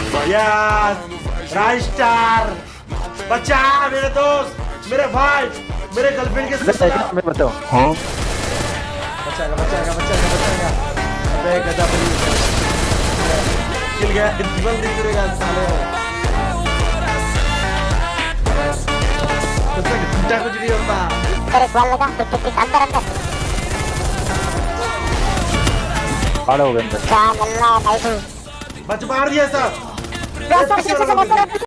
yes राइस्टार बचा मेरे दोस्त मेरे भाई मेरे गर्लफ्रेंड के साथ मैं बताओ हाँ बचाएगा बचाएगा बचाएगा बचाएगा अबे गजब मिल गया जीवन नहीं करेगा साले कुछ कुछ नहीं होता अरे बॉल लगा टिक अंदर अंदर पाड़ा हो गया अंदर क्या मिलना है भाई बच मार दिया सब